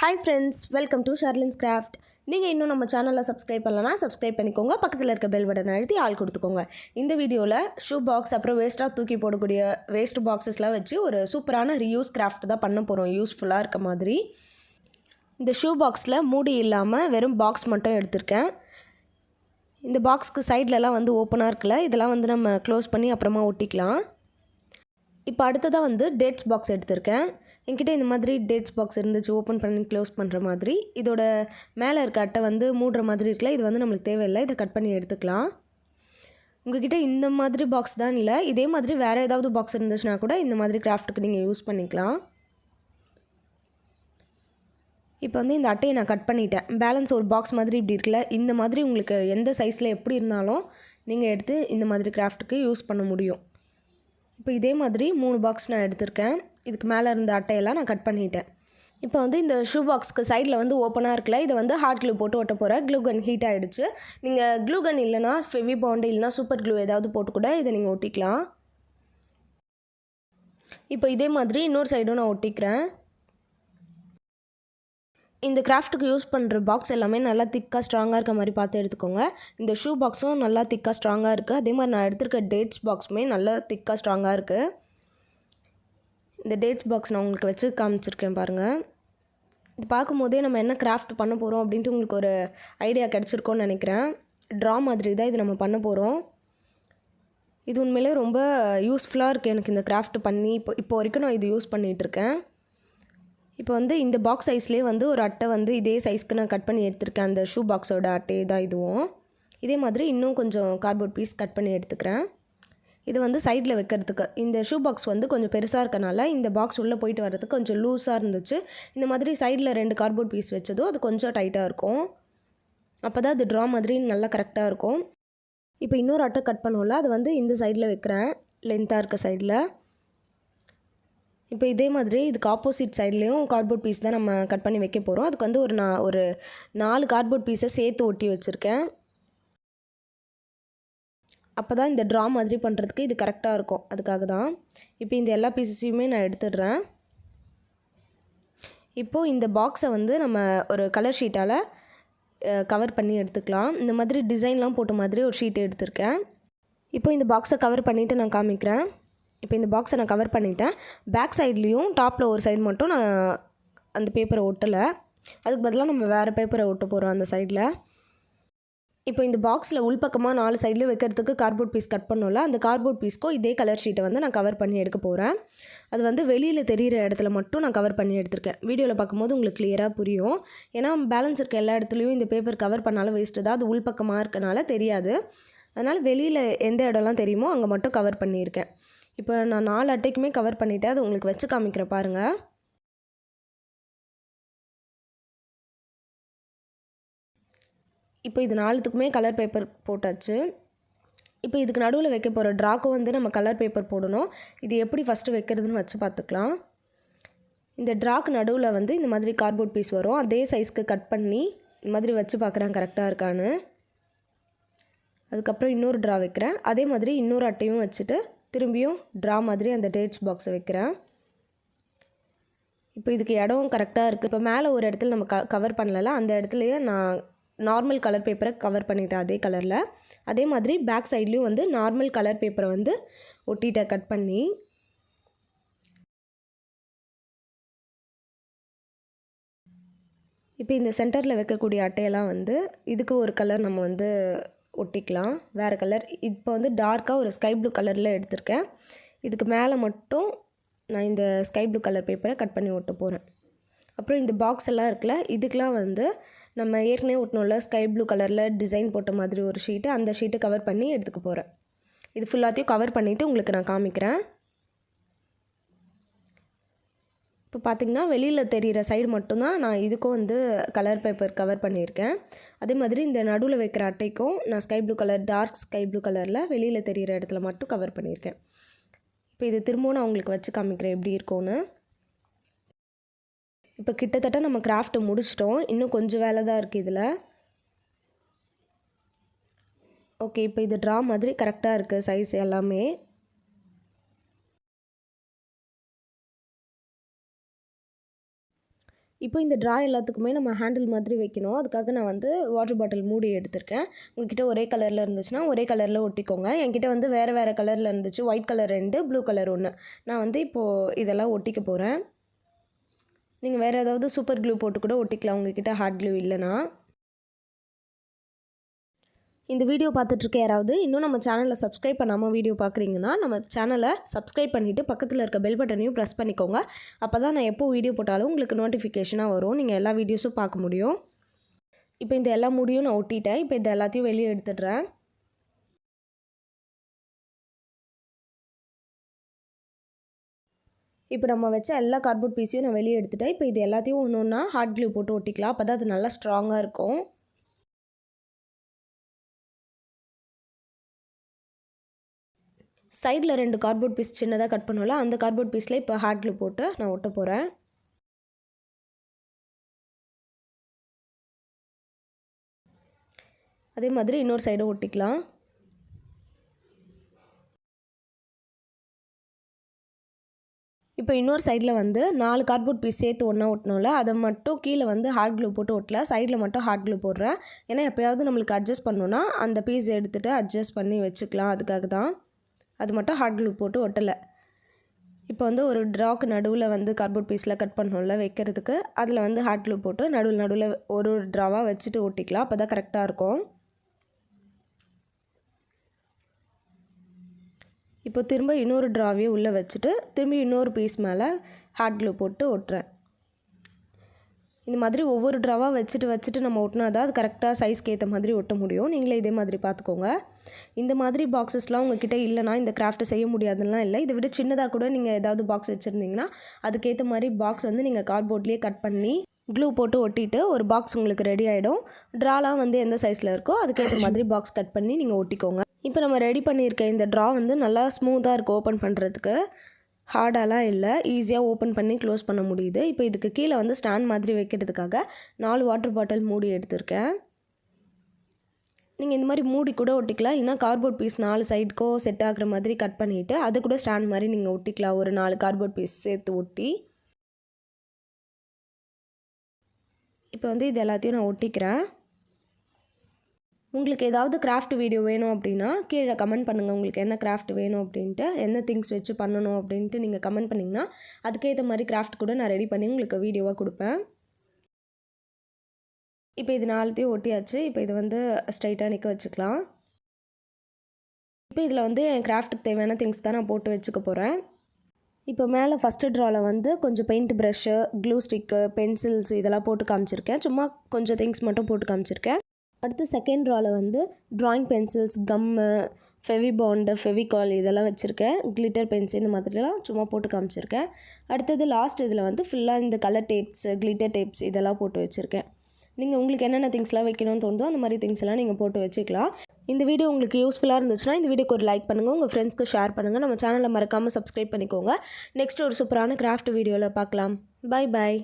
Hi friends, welcome to Sherlin's Craft. நீங்கள் இன்னும் நம்ம சேனலை சப்ஸ்கிரைப் பண்ணலனா சப்ஸ்கிரைப் பண்ணிக்கோங்க. பக்கத்தில் இருக்க பெல் பட்டன் அழுத்தி ஆல் கொடுத்துக்கோங்க. இந்த வீடியோவில் ஷூ பாக்ஸ் அப்புறம் வேஸ்ட்டாக தூக்கி போடக்கூடிய வேஸ்ட் பாக்ஸஸ்லாம் வச்சு ஒரு சூப்பரான ரீயூஸ் கிராஃப்ட் தான் பண்ண போகிறோம், யூஸ்ஃபுல்லாக இருக்க மாதிரி. இந்த ஷூ பாக்ஸில் மூடி இல்லாமல் வெறும் பாக்ஸ் மட்டும் எடுத்திருக்கேன். இந்த பாக்ஸ்க்கு சைட்லலாம் வந்து ஓப்பனாக இருக்குல்ல, இதெல்லாம் வந்து நம்ம க்ளோஸ் பண்ணி அப்புறமா ஒட்டிக்கலாம். இப்போ அடுத்ததாக வந்து டேட்ஸ் பாக்ஸ் எடுத்திருக்கேன். என்கிட்ட இந்த மாதிரி டேட்ஸ் பாக்ஸ் இருந்துச்சு, ஓப்பன் பண்ணி க்ளோஸ் பண்ணுற மாதிரி. இதோட மேலே இருக்க அட்டை வந்து மூடுற மாதிரி இருக்குல்ல, இது வந்து நம்மளுக்கு தேவையில்லை, இதை கட் பண்ணி எடுத்துக்கலாம். உங்கள்கிட்ட இந்த மாதிரி பாக்ஸ் தான் இல்லை, இதே மாதிரி வேறு ஏதாவது பாக்ஸ் இருந்துச்சுன்னா கூட இந்த மாதிரி கிராஃப்ட்டுக்கு நீங்கள் யூஸ் பண்ணிக்கலாம். இப்போ வந்து இந்த அட்டையை நான் கட் பண்ணிட்டேன். பேலன்ஸ் ஒரு பாக்ஸ் மாதிரி இப்படி இருக்குல்ல, இந்த மாதிரி உங்களுக்கு எந்த சைஸில் எப்படி இருந்தாலும் நீங்கள் எடுத்து இந்த மாதிரி கிராஃப்ட்டுக்கு யூஸ் பண்ண முடியும். இப்போ இதே மாதிரி 3 பாக்ஸ் நான் எடுத்திருக்கேன். இதுக்கு மேலே இருந்த அட்டையெல்லாம் நான் கட் பண்ணிட்டேன். இப்போ வந்து இந்த ஷூ பாக்ஸ்க்கு சைடில் வந்து ஓப்பனாக இருக்குல்ல, இதை வந்து ஹாட் க்ளூ போட்டு ஒட்ட போகிறேன். க்ளூ கன் ஹீட் ஆகிடுச்சு. நீங்கள் க்ளூ கன் இல்லைனா ஃபெவி பாண்டு இல்லைனா சூப்பர் க்ளூ ஏதாவது போட்டு கூட இதை நீங்கள் ஒட்டிக்கலாம். இப்போ இதே மாதிரி இன்னொரு சைடும் நான் ஒட்டிக்கிறேன். இந்த கிராஃப்ட்டுக்கு யூஸ் பண்ணுற பாக்ஸ் எல்லாமே நல்லா திக்காக ஸ்ட்ராங்காக இருக்க மாதிரி பார்த்து எடுத்துக்கோங்க. இந்த ஷூ பாக்ஸும் நல்லா திக்காக ஸ்ட்ராங்காக இருக்குது. அதே மாதிரி நான் எடுத்துருக்க டேட்ஸ் பாக்ஸுமே நல்லா திக்காக ஸ்ட்ராங்காக இருக்குது. இந்த டேட்ஸ் பாக்ஸ் நான் உங்களுக்கு வச்சு காமிச்சிருக்கேன் பாருங்கள். இது பார்க்கும்போதே நம்ம என்ன கிராஃப்ட் பண்ண போகிறோம் அப்படின்ட்டு உங்களுக்கு ஒரு ஐடியா கிடச்சிருக்கோன்னு நினைக்கிறேன். ட்ரா மாதிரி தான் இது நம்ம பண்ண போகிறோம். இது உண்மையிலே ரொம்ப யூஸ்ஃபுல்லாக இருக்குது எனக்கு இந்த கிராஃப்ட் பண்ணி. இப்போ வரைக்கும் நான் இது யூஸ் பண்ணிகிட்ருக்கேன். இப்போ வந்து இந்த பாக்ஸ் சைஸ்லேயே வந்து ஒரு அட்டை வந்து இதே சைஸ்க்கு நான் கட் பண்ணி எடுத்துருக்கேன். அந்த ஷூ பாக்ஸோட அட்டை தான் இதுவும். இதே மாதிரி இன்னும் கொஞ்சம் கார்ட்போர்ட் பீஸ் கட் பண்ணி எடுத்துக்கிறேன். இது வந்து சைடில் வைக்கிறதுக்கு. இந்த ஷூ பாக்ஸ் வந்து கொஞ்சம் பெருசாக இருக்கனால இந்த பாக்ஸ் உள்ளே போயிட்டு வர்றதுக்கு கொஞ்சம் லூஸாக இருந்துச்சு. இந்த மாதிரி சைடில் 2 கார்ட்போர்ட் பீஸ் வச்சதும் அது கொஞ்சம் டைட்டாக இருக்கும். அப்போ தான் அது ட்ரா மாதிரி நல்லா கரெக்டாக இருக்கும். இப்போ இன்னொரு அட்டை கட் பண்ணோம்ல, அது வந்து இந்த சைடில் வைக்கிறேன், லென்த்தாக இருக்க சைடில். இப்போ இதே மாதிரி இதுக்கு ஆப்போசிட் சைட்லேயும் கார்ட்போர்ட் பீஸ் தான் நம்ம கட் பண்ணி வைக்க போகிறோம். அதுக்கு வந்து ஒரு 4 கார்ட்போர்ட் பீஸை சேர்த்து ஒட்டி வச்சுருக்கேன். அப்போ தான் இந்த ட்ரா மாதிரி பண்ணுறதுக்கு இது கரெக்டாக இருக்கும், அதுக்காக தான். இப்போ இந்த எல்லா பீஸஸையுமே நான் எடுத்துடுறேன். இப்போது இந்த பாக்ஸை வந்து நம்ம ஒரு கலர் ஷீட்டால் கவர் பண்ணி எடுத்துக்கலாம். இந்த மாதிரி டிசைன்லாம் போட்ட மாதிரி ஒரு ஷீட் எடுத்திருக்கேன். இப்போ இந்த பாக்ஸை கவர் பண்ணிவிட்டு நான் காமிக்கிறேன். இப்போ இந்த பாக்ஸை நான் கவர் பண்ணிட்டேன். பேக் சைட்லேயும் டாப்பில் ஒரு சைடு மட்டும் நான் அந்த பேப்பரை ஒட்டலை. அதுக்கு பதிலாக நம்ம வேறு பேப்பரை ஒட்ட போகிறோம் அந்த சைடில். இப்போ இந்த பாக்ஸில் உள்பக்கமாக 4 சைட்லேயும் வைக்கிறதுக்கு கார்ட்போர்ட் பீஸ் கட் பண்ணோம்ல, அந்த கார்ட்போர்ட் பீஸ்க்கும் இதே கலர் ஷீட்டை வந்து நான் கவர் பண்ணி எடுக்க போகிறேன். அது வந்து வெளியில் தெரிகிற இடத்துல மட்டும் நான் கவர் பண்ணி எடுத்திருக்கேன். வீடியோவில் பார்க்கும்போது உங்களுக்கு கிளியராக புரியும். ஏன்னா பேலன்ஸ் இருக்க எல்லா இடத்துலையும் இந்த பேப்பர் கவர் பண்ணாலும் வேஸ்ட்டு தான். அது உள்பக்கமாக இருக்கனால தெரியாது. அதனால் வெளியில் எந்த இடம்லாம் தெரியுமோ அங்கே மட்டும் கவர் பண்ணியிருக்கேன். இப்போ நான் 4 அட்டைக்குமே கவர் பண்ணிவிட்டேன். அது உங்களுக்கு வச்சு காமிக்கிற பாருங்கள். இப்போ இது 4த்துக்குமே கலர் பேப்பர் போட்டாச்சு. இப்போ இதுக்கு நடுவில் வைக்க போகிற ட்ராக்கும் வந்து நம்ம கலர் பேப்பர் போடணும். இது எப்படி ஃபஸ்ட்டு வைக்கிறதுன்னு வச்சு பார்த்துக்கலாம். இந்த ட்ராக்கு நடுவில் வந்து இந்த மாதிரி கார்ட்போர்ட் பீஸ் வரும். அதே சைஸ்க்கு கட் பண்ணி இந்த மாதிரி வச்சு பார்க்குறேன் கரெக்டாக இருக்கான்னு. அதுக்கப்புறம் இன்னொரு ட்ரா வைக்கிறேன். அதே மாதிரி இன்னொரு அட்டையும் வச்சுட்டு திரும்பியும் ட்ரா மாதிரி அந்த டேட்ஸ் பாக்ஸை வைக்கிறேன். இப்போ இதுக்கு இடம் கரெக்டாக இருக்குது. இப்போ மேலே ஒரு இடத்துல நம்ம கவர் பண்ணல, அந்த இடத்துலையே நான் நார்மல் கலர் பேப்பரை கவர் பண்ணிட்டேன் அதே கலரில். அதே மாதிரி பேக் சைட்லேயும் வந்து நார்மல் கலர் பேப்பரை வந்து ஒட்டிட்டேன் கட் பண்ணி. இப்போ இந்த சென்டரில் வைக்கக்கூடிய அட்டையெல்லாம் வந்து இதுக்கு ஒரு கலர் நம்ம வந்து ஒட்டிக்கலாம், வேறு கலர். இப்போ வந்து டார்க்காக ஒரு ஸ்கை ப்ளூ கலரில் எடுத்திருக்கேன். இதுக்கு மேலே மட்டும் நான் இந்த ஸ்கை ப்ளூ கலர் பேப்பரை கட் பண்ணி ஒட்ட போகிறேன். அப்புறம் இந்த பாக்ஸ் எல்லாம் இருக்குல்ல, இதுக்கெலாம் வந்து நம்ம ஏற்கனவே ஒட்டணும்ல ஸ்கை ப்ளூ கலரில் டிசைன் போட்ட மாதிரி ஒரு ஷீட்டு, அந்த ஷீட்டை கவர் பண்ணி எடுத்துக்க போகிறேன். இது ஃபுல்லாத்தையும் கவர் பண்ணிவிட்டு உங்களுக்கு நான் காமிக்கிறேன். இப்போ பார்த்திங்கன்னா வெளியில் தெரிகிற சைடு மட்டும்தான் நான் இதுக்கும் வந்து கலர் பேப்பர் கவர் பண்ணியிருக்கேன். அதே மாதிரி இந்த நடுவில் வைக்கிற அட்டைக்கும் நான் sky blue colour, dark sky blue கலரில் வெளியில் தெரிகிற இடத்துல மட்டும் கவர் பண்ணியிருக்கேன். இப்போ இது திரும்பவும் நான் உங்களுக்கு வச்சு காமிக்கிறேன் எப்படி இருக்கும்னு. இப்போ கிட்டத்தட்ட நம்ம கிராஃப்ட் முடிச்சிட்டோம். இன்னும் கொஞ்சம் வேலை தான் இருக்குது இதில். ஓகே, இப்போ இது ட்ரா மாதிரி கரெக்டாக இருக்குது சைஸ் எல்லாமே. இப்போ இந்த ட்ரா எல்லாத்துக்குமே நம்ம ஹேண்டில் மாதிரி வைக்கணும். அதுக்காக நான் வந்து வாட்டர் பாட்டில் மூடி எடுத்திருக்கேன். உங்ககிட்ட ஒரே கலரில் இருந்துச்சுன்னா ஒரே கலரில் ஒட்டிக்கோங்க. என்கிட்ட வந்து வேறு வேறு கலரில் இருந்துச்சு. White colour 2, blue colour 1. நான் வந்து இப்போது இதெல்லாம் ஒட்டிக்க போகிறேன். நீங்கள் வேறு ஏதாவது சூப்பர் க்ளூ போட்டு கூட ஒட்டிக்கலாம் உங்ககிட்ட ஹாட் க்ளூ இல்லைனா. இந்த வீடியோ பார்த்துட்ருக்க யாராவது இன்னும் நம்ம சேனலில் சப்ஸ்கிரைப் பண்ணாமல் வீடியோ பார்க்குறீங்கன்னா நம்ம சேனலை சப்ஸ்கிரைப் பண்ணிவிட்டு பக்கத்தில் இருக்க பெல் பட்டனையும் ப்ரெஸ் பண்ணிக்கோங்க. அப்போ தான் நான் எப்போ வீடியோ போட்டாலும் உங்களுக்கு நோட்டிஃபிகேஷனாக வரும். நீங்கள் எல்லா வீடியோஸும் பார்க்க முடியும். இப்போ இந்த எல்லா முடியும் நான் ஒட்டிட்டேன். இப்போ இது எல்லாத்தையும் வெளியே எடுத்துடுறேன். இப்போ நம்ம வச்ச எல்லா கார்ட்போர்ட் பீஸையும் நான் வெளியே எடுத்துட்டேன். இப்போ இது எல்லாத்தையும் ஒன்று ஒன்றா ஹாட் க்ளூ போட்டு ஒட்டிக்கலாம். அப்போ தான் அது நல்லா ஸ்ட்ராங்காக இருக்கும். சைடில் 2 கார்ட்போர்ட் பீஸ் சின்னதாக கட் பண்ணோம்ல, அந்த கார்ட்போர்ட் பீஸில் இப்போ ஹாட் க்ளூ போட்டு நான் ஒட்ட போகிறேன். அதே மாதிரி இன்னொரு சைடும் ஒட்டிக்கலாம். இப்போ இன்னொரு சைடில் வந்து 4 கார்ட்போர்ட் பீஸ் சேர்த்து ஒன்றா ஒட்டணும்ல, அதை மட்டும் கீழே வந்து ஹாட் க்ளூ போட்டு ஒட்டல, சைடில் மட்டும் ஹாட் க்ளூ போடுறேன். ஏன்னா எப்போயாவது நம்மளுக்கு அட்ஜஸ்ட் பண்ணணுன்னா அந்த பீஸ் எடுத்துகிட்டு அட்ஜஸ்ட் பண்ணி வச்சுக்கலாம். அதுக்காக தான் அது மட்டும் ஹாட் க்ளூ போட்டு ஒட்டலை. இப்போ வந்து ஒரு ட்ராக்கு நடுவில் வந்து கார்ட்போர்ட் பீஸில் கட் பண்ணோம்ல வைக்கிறதுக்கு, அதில் வந்து ஹாட் க்ளூ போட்டு நடுவில் ஒரு ட்ராவாக வச்சுட்டு ஒட்டிக்கலாம். அப்போ தான் கரெக்டாக இருக்கும். இப்போ திரும்ப இன்னொரு ட்ராவையும் உள்ளே வச்சுட்டு திரும்பி இன்னொரு பீஸ் மேலே ஹாட் க்ளூ போட்டு ஒட்டுறேன். இந்த மாதிரி ஒவ்வொரு ட்ராவாக வச்சுட்டு நம்ம ஒட்டினா தான் அது கரெக்டாக சைஸ்க்கு ஏற்ற மாதிரி ஒட்ட முடியும். நீங்களே இதே மாதிரி பார்த்துக்கோங்க. இந்த மாதிரி பாக்ஸஸ்லாம் உங்ககிட்ட இல்லைனா இந்த கிராஃப்ட்டை செய்ய முடியாதுலாம் இல்லை. இதை விட சின்னதாக கூட நீங்கள் ஏதாவது பாக்ஸ் வச்சுருந்தீங்கன்னா அதுக்கேற்ற மாதிரி பாக்ஸ் வந்து நீங்கள் கார்ட்போர்ட்லேயே கட் பண்ணி க்ளூ போட்டு ஒட்டிட்டு ஒரு பாக்ஸ் உங்களுக்கு ரெடி ஆகிடும். ட்ராலாம் வந்து எந்த சைஸில் இருக்கோ அதுக்கேற்ற மாதிரி பாக்ஸ் கட் பண்ணி நீங்கள் ஒட்டிக்கோங்க. இப்போ நம்ம ரெடி பண்ணியிருக்க இந்த ட்ரா வந்து நல்லா ஸ்மூத்தாக இருக்குது ஓப்பன் பண்ணுறதுக்கு. ஹார்டாலாம் இல்லை, ஈஸியாக ஓப்பன் பண்ணி க்ளோஸ் பண்ண முடியுது. இப்போ இதுக்கு கீழே வந்து ஸ்டாண்ட் மாதிரி வைக்கிறதுக்காக 4 வாட்டர் பாட்டில் மூடி எடுத்திருக்கேன். நீங்கள் இந்த மாதிரி மூடி கூட ஒட்டிக்கலாம். இல்லைனா கார்ட்போர்ட் பீஸ் 4 சைடுக்கும் செட் ஆகுற மாதிரி கட் பண்ணிவிட்டு அது கூட ஸ்டாண்ட் மாதிரி நீங்கள் ஒட்டிக்கலாம். ஒரு 4 கார்ட்போர்ட் பீஸ் சேர்த்து ஒட்டி இப்போ வந்து இது எல்லாத்தையும் நான் ஒட்டிக்கிறேன். உங்களுக்கு ஏதாவது கிராஃப்ட் வீடியோ வேணும் அப்படின்னா கீழே கமெண்ட் பண்ணுங்கள். உங்களுக்கு என்ன கிராஃப்ட் வேணும் அப்படின்ட்டு, என்ன திங்ஸ் வச்சு பண்ணணும் அப்படின்ட்டு நீங்கள் கமெண்ட் பண்ணிங்கன்னா அதுக்கேற்ற மாதிரி கிராஃப்ட் கூட நான் ரெடி பண்ணி உங்களுக்கு வீடியோவாக கொடுப்பேன். இப்போ இது 4த்தையும் ஒட்டியாச்சு. இப்போ இது வந்து ஸ்ட்ரைட்டாக நிற்க வச்சுக்கலாம். இப்போ இதில் வந்து என் கிராஃப்ட்டுக்கு தேவையான திங்ஸ் தான் நான் போட்டு வச்சுக்க போகிறேன். இப்போ மேலே ஃபஸ்ட்டு ட்ராவில் வந்து கொஞ்சம் paint brush, glue stick, pencils இதெல்லாம் போட்டு காமிச்சிருக்கேன். சும்மா கொஞ்சம் திங்ஸ் மட்டும் போட்டு காமிச்சிருக்கேன். அடுத்து செகண்ட் ட்ராவில் வந்து ட்ராயிங் பென்சில்ஸ், கம்மு, ஃபெவிபாண்டு, ஃபெவிகால் இதெல்லாம் வச்சுருக்கேன். கிளிட்டர் பென்சில் இந்த மாதிரிலாம் சும்மா போட்டு காமிச்சிருக்கேன். அடுத்தது லாஸ்ட் இதில் வந்து ஃபுல்லாக இந்த கலர் டேப்ஸு, கிளிட்டர் டேப்ஸ் இதெல்லாம் போட்டு வச்சுருக்கேன். நீங்கள் உங்களுக்கு என்னென்ன திங்ஸ்லாம் வைக்கணும்னு தோணுதோ அந்த மாதிரி திங்ஸ் எல்லாம் நீங்கள் போட்டு வச்சுக்கலாம். இந்த வீடியோ உங்களுக்கு யூஸ்ஃபுல்லாக இருந்துச்சுன்னா இந்த வீடியோக்கு ஒரு லைக் பண்ணுங்கள், உங்கள் ஃப்ரெண்ட்ஸ்க்கு ஷேர் பண்ணுங்கள். நம்ம சேனலை மறக்காமல் சப்ஸ்கிரைப் பண்ணிக்கோங்க. நெக்ஸ்ட் ஒரு சூப்பரான கிராஃப்ட் வீடியோவில் பார்க்கலாம். Bye bye.